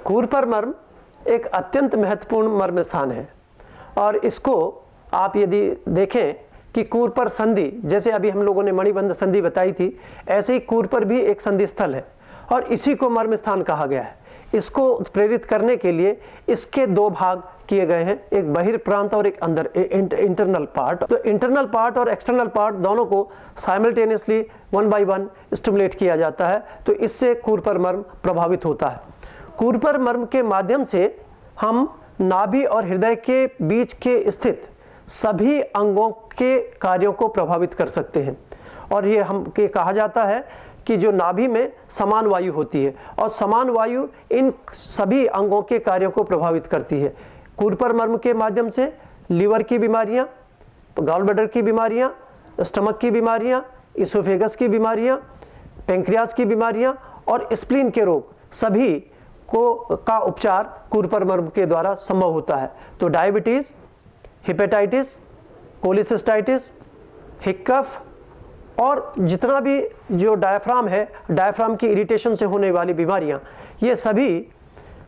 कूर्पर मर्म एक अत्यंत महत्वपूर्ण मर्म स्थान है और इसको आप यदि देखें कि कूर्पर संधि, जैसे अभी हम लोगों ने मणिबंध संधि बताई थी, ऐसे ही कूर्पर भी एक संधि स्थल है और इसी को मर्म स्थान कहा गया है। इसको प्रेरित करने के लिए इसके दो भाग किए गए हैं, एक बहिर्प्रांत और एक अंदर इंटरनल पार्ट। तो इंटरनल पार्ट और एक्सटर्नल पार्ट दोनों को साइमल्टेनियसली 1 by 1 स्टिमुलेट किया जाता है, तो इससे कूर्पर मर्म प्रभावित होता है। कूर्पर मर्म के माध्यम से हम नाभि और हृदय के बीच के स्थित सभी अंगों के कार्यों को प्रभावित कर सकते हैं और ये कहा जाता है कि जो नाभि में समान वायु होती है और समान वायु इन सभी अंगों के कार्यों को प्रभावित करती है। कूर्पर मर्म के माध्यम से लीवर की बीमारियां, गॉल ब्लैडर की बीमारियां, स्टमक की बीमारियां, इसोफेगस की बीमारियां, पेंक्रियास की बीमारियां और स्प्लीन के रोग सभी का उपचार कूर्पर मर्म के द्वारा संभव होता है। तो डायबिटीज, हेपेटाइटिस, कोलिसिस्टाइटिस, हिक्कफ और जितना भी जो डायफ्राम है, डायफ्राम की इरिटेशन से होने वाली बीमारियां, ये सभी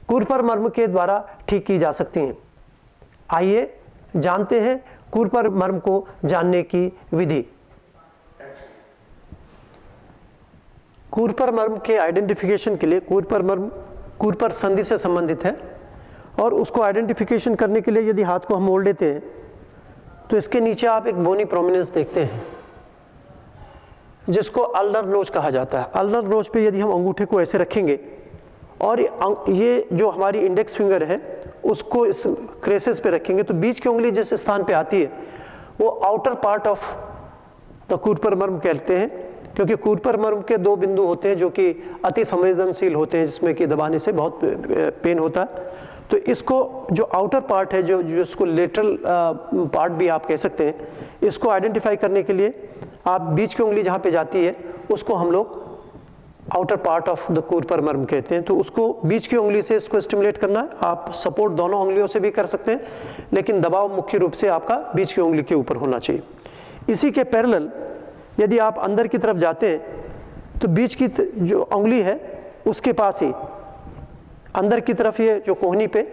कूर्पर मर्म के द्वारा ठीक की जा सकती हैं। आइए जानते हैं कूर्पर मर्म को जानने की विधि। कूर्पर मर्म के आइडेंटिफिकेशन के लिए कूर्पर मर्म कूर्पर संधि से संबंधित है और उसको आइडेंटिफिकेशन करने के लिए यदि हाथ को हम मोड़ लेते हैं तो इसके नीचे आप एक बोनी प्रोमिनेंस देखते हैं जिसको अल्नर नोच कहा जाता है। अल्नर नोच पे यदि हम अंगूठे को ऐसे रखेंगे और ये जो हमारी इंडेक्स फिंगर है उसको इस क्रेसेस पे रखेंगे तो बीच की उंगली जिस स्थान पे आती है वो आउटर पार्ट ऑफ द कूर्पर मर्म कहते हैं, क्योंकि कूर्पर मर्म के दो बिंदु होते हैं जो कि अति संवेदनशील होते हैं, जिसमें कि दबाने से बहुत पेन होता है। तो इसको जो आउटर पार्ट है, जो इसको लेटरल पार्ट भी आप कह सकते हैं, इसको आइडेंटिफाई करने के लिए आप बीच की उंगली जहाँ पे जाती है उसको हम लोग आउटर पार्ट ऑफ द कूर्पर मर्म कहते हैं। तो उसको बीच की उंगली से इसको स्टिमुलेट करना है। आप सपोर्ट दोनों उंगलियों से भी कर सकते हैं, लेकिन दबाव मुख्य रूप से आपका बीच की उंगली के ऊपर होना चाहिए। इसी के पैरेलल यदि आप अंदर की तरफ जाते हैं तो बीच की जो उंगली है उसके पास ही अंदर की तरफ ये जो कोहनी पे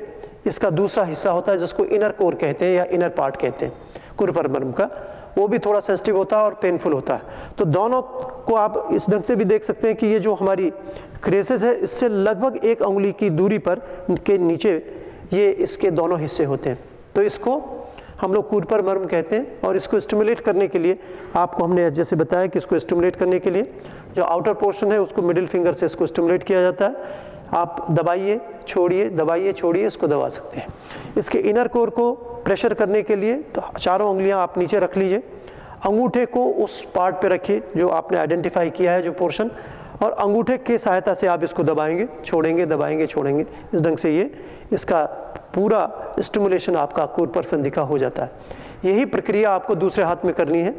इसका दूसरा हिस्सा होता है जिसको इनर कोर कहते हैं या इनर पार्ट कहते हैं कूर्पर मर्म का, वो भी थोड़ा सेंसिटिव होता है और पेनफुल होता है। तो दोनों को आप इस ढंग से भी देख सकते हैं कि ये जो हमारी क्रेसेस है इससे लगभग एक उंगली की दूरी पर के नीचे ये इसके दोनों हिस्से होते हैं। तो इसको हम लोग कूर्पर मर्म कहते हैं और इसको स्टिमुलेट करने के लिए आपको हमने जैसे बताया कि इसको स्टिमुलेट करने के लिए जो आउटर पोर्शन है उसको मिडिल फिंगर से इसको स्टिमुलेट किया जाता है। आप दबाइए छोड़िए, दबाइए छोड़िए, इसको दबा सकते हैं। इसके इनर कोर को प्रेशर करने के लिए तो चारों उंगलियां आप नीचे रख लीजिए, अंगूठे को उस पार्ट पे रखिए जो आपने आइडेंटिफाई किया है जो पोर्शन, और अंगूठे की सहायता से आप इसको दबाएंगे छोड़ेंगे, दबाएंगे छोड़ेंगे। इस ढंग से ये इसका पूरा स्टिमुलेशन आपका कूर्पर संधि का हो जाता है। यही प्रक्रिया आपको दूसरे हाथ में करनी है।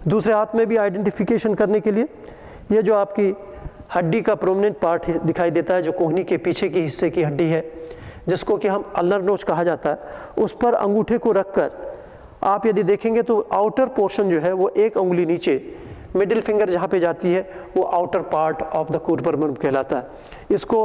दूसरे हाथ में भी आइडेंटिफिकेशन करने के लिए ये जो आपकी हड्डी का प्रोमिनेंट पार्ट दिखाई देता है, जो कोहनी के पीछे के हिस्से की हड्डी है जिसको कि हम अल्नर नोच कहा जाता है, उस पर अंगूठे को रखकर आप यदि देखेंगे तो आउटर पोर्शन जो है वो एक उंगली नीचे मिडिल फिंगर जहाँ पे जाती है वो आउटर पार्ट ऑफ द कूर्पर मर्म कहलाता है। इसको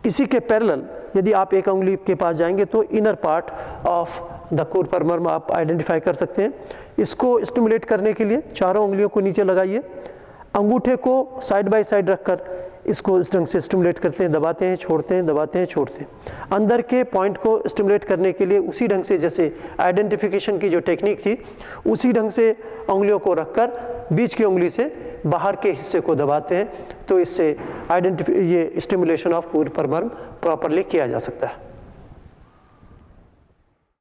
इसी के पैरेलल यदि आप एक उंगली के पास जाएंगे तो इनर पार्ट ऑफ द कूर्पर मर्म आप आइडेंटिफाई कर सकते हैं। इसको स्टिमुलेट करने के लिए चारों उंगलियों को नीचे लगाइए, अंगूठे को साइड बाय साइड रखकर इसको इस ढंग से स्टिमुलेट करते हैं, दबाते हैं छोड़ते हैं, दबाते हैं छोड़ते हैं। अंदर के पॉइंट को स्टिमुलेट करने के लिए उसी ढंग से जैसे आइडेंटिफिकेशन की जो टेक्निक थी उसी ढंग से उंगलियों को रखकर बीच की उंगली से बाहर के हिस्से को दबाते हैं, तो इससे ये स्टिमुलेशन ऑफ कूर्पर मर्म प्रॉपरली किया जा सकता है।